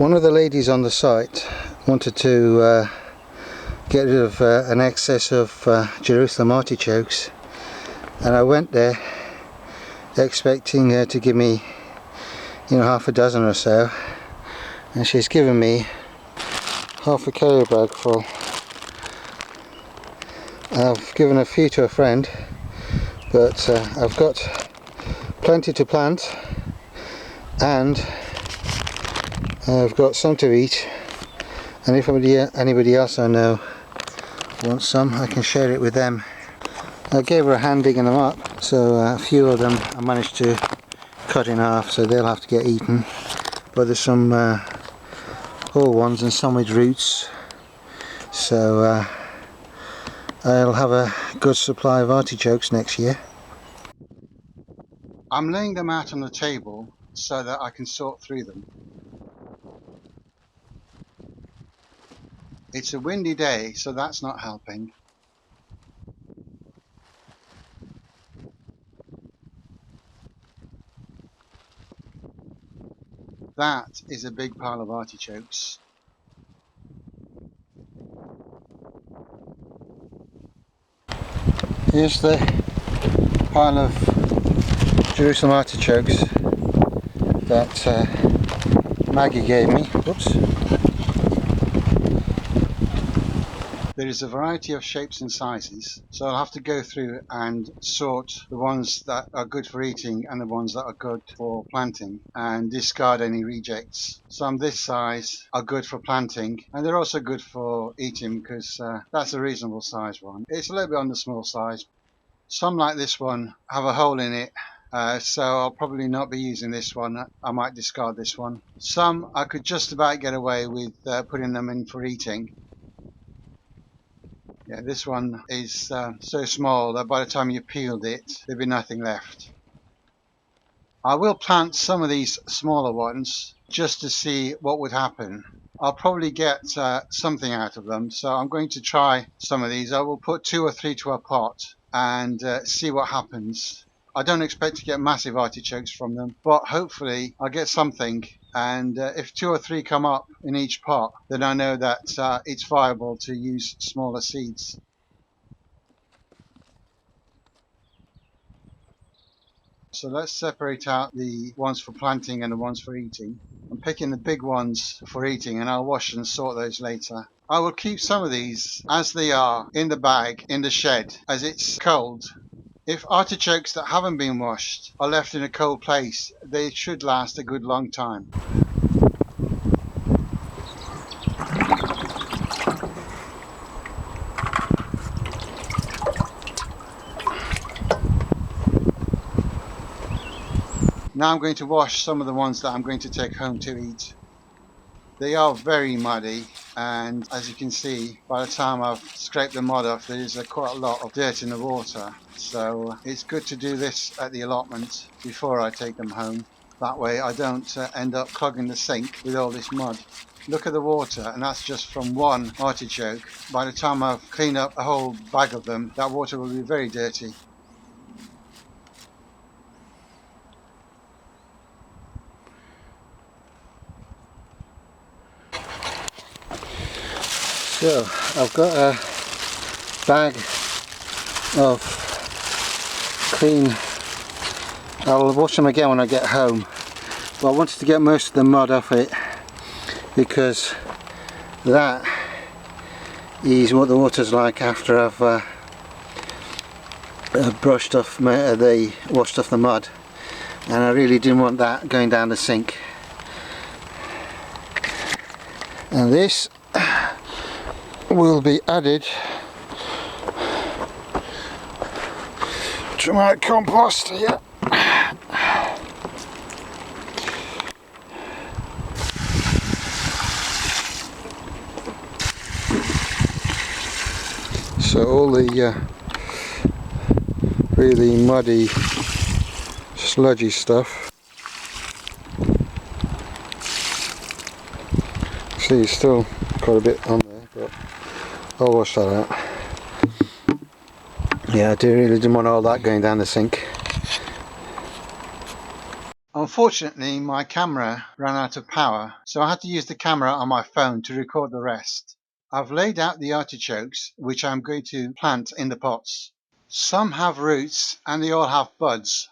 One of the ladies on the site wanted to get rid of an excess of Jerusalem artichokes, and I went there expecting her to give me, half a dozen or so, and she's given me half a carrier bag full. I've given a few to a friend, but I've got plenty to plant, and I've got some to eat, and if anybody else I know wants some, I can share it with them. I gave her a hand digging them up, so a few of them I managed to cut in half, so they'll have to get eaten, but there's some whole ones and some with roots, so I'll have a good supply of artichokes next year. I'm laying them out on the table so that I can sort through them. It's a windy day, so that's not helping. That is a big pile of artichokes. Here's the pile of Jerusalem artichokes that Maggie gave me. Whoops. There is a variety of shapes and sizes, so I'll have to go through and sort the ones that are good for eating and the ones that are good for planting, and discard any rejects. Some this size are good for planting, and they're also good for eating because that's a reasonable size one. It's a little bit on the small size. Some, like this one, have a hole in it, so I'll probably not be using this one. I might discard this one. Some I could just about get away with putting them in for eating. Yeah, this one is so small that by the time you peeled it, there'd be nothing left. I will plant some of these smaller ones just to see what would happen. I'll probably get something out of them, so I'm going to try some of these. I will put 2 or 3 to a pot and see what happens. I don't expect to get massive artichokes from them, but hopefully I'll get something. And if 2 or 3 come up in each pot, then I know that it's viable to use smaller seeds. So let's separate out the ones for planting and the ones for eating. I'm picking the big ones for eating, and I'll wash and sort those later. I will keep some of these as they are in the bag in the shed as it's cold. If artichokes that haven't been washed are left in a cold place, they should last a good long time. Now I'm going to wash some of the ones that I'm going to take home to eat. They are very muddy, and as you can see, by the time I've scraped the mud off, there is quite a lot of dirt in the water. So it's good to do this at the allotment before I take them home. That way I don't end up clogging the sink with all this mud. Look at the water, and that's just from one artichoke. By the time I've cleaned up a whole bag of them, that water will be very dirty. So I've got a bag of clean, I'll wash them again when I get home, but I wanted to get most of the mud off it because that is what the water's like after I've washed off the mud, and I really didn't want that going down the sink. And this will be added to my compost here. So all the really muddy, sludgy stuff, see, still quite a bit on there, but I'll wash that out. Yeah, I really didn't want all that going down the sink. Unfortunately, my camera ran out of power, so I had to use the camera on my phone to record the rest. I've laid out the artichokes, which I'm going to plant in the pots. Some have roots and they all have buds.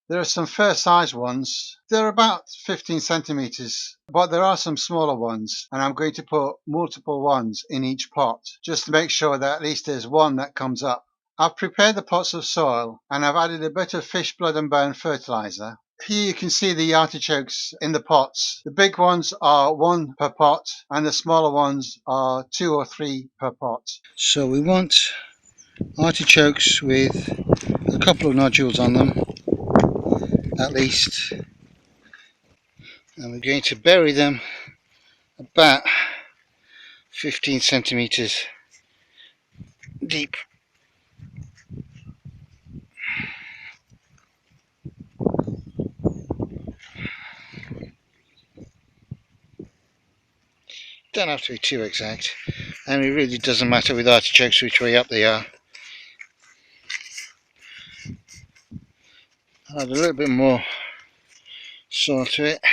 There are some fair sized ones. They're about 15 centimeters, but there are some smaller ones, and I'm going to put multiple ones in each pot, just to make sure that at least there's one that comes up. I've prepared the pots of soil, and I've added a bit of fish blood and bone fertilizer. Here you can see the artichokes in the pots. The big ones are 1 per pot, and the smaller ones are 2 or 3 per pot. So we want artichokes with a couple of nodules on them, at least, and we're going to bury them about 15 centimeters deep. Don't have to be too exact, and it really doesn't matter with artichokes which way up they are. I'll add a little bit more soil to it.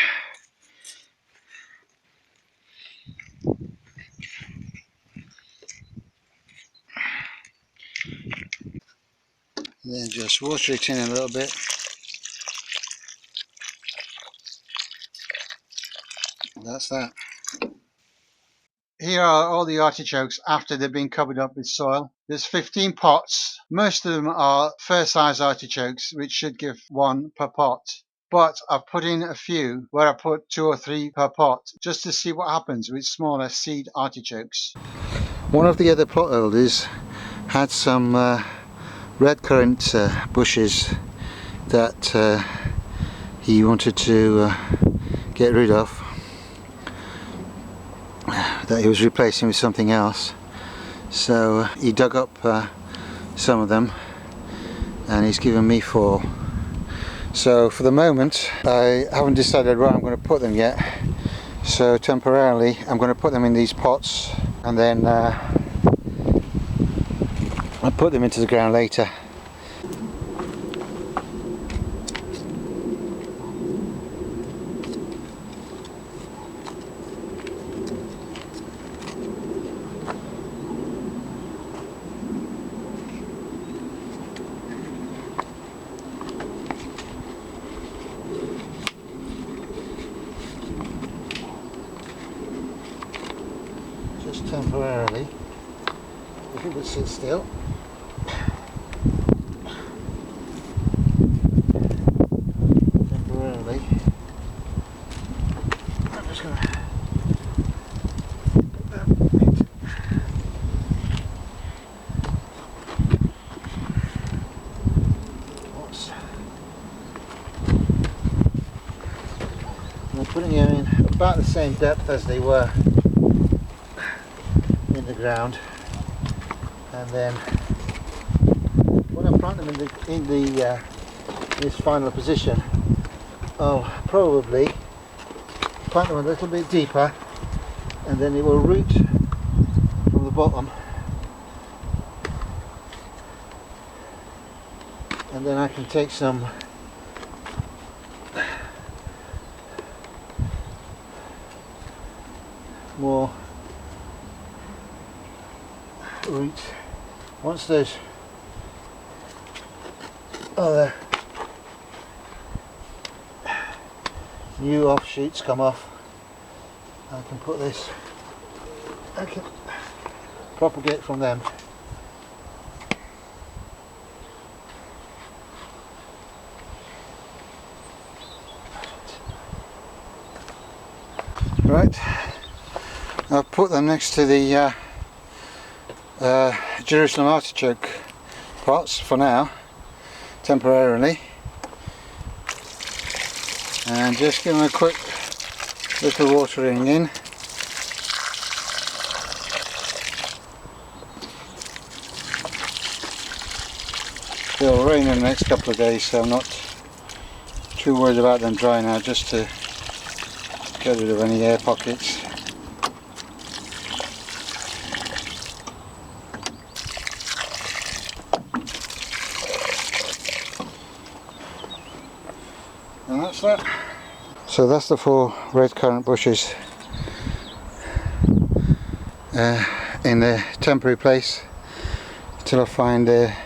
And then just water it in a little bit. That's that. Here are all the artichokes after they've been covered up with soil. There's 15 pots. Most of them are fair size artichokes, which should give 1 per pot. But I've put in a few where I put 2 or 3 per pot, just to see what happens with smaller seed artichokes. One of the other plot holders had some redcurrant bushes that he wanted to get rid of, that he was replacing with something else. So he dug up some of them and he's given me 4. So for the moment I haven't decided where I'm going to put them yet, so temporarily I'm going to put them in these pots, and then I'll put them into the ground later. Just temporarily, if it would sit still. Temporarily, I'm just going to put that into. I'm putting them in about the same depth as they were in the ground, and then when I plant them in this final position, I'll probably plant them a little bit deeper, and then it will root from the bottom, and then I can take some more roots. Once those other new offshoots come off, I can put this, I can propagate from them. Right, I've put them next to the Jerusalem artichoke pots for now, temporarily, and just give them a quick little watering in. It'll rain in the next couple of days, so I'm not too worried about them drying out, just to get rid of any air pockets. And that's that. So that's the 4 redcurrant bushes in their temporary place till I find a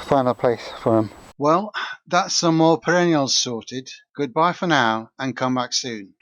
final place for them. Well, that's some more perennials sorted. Goodbye for now and come back soon.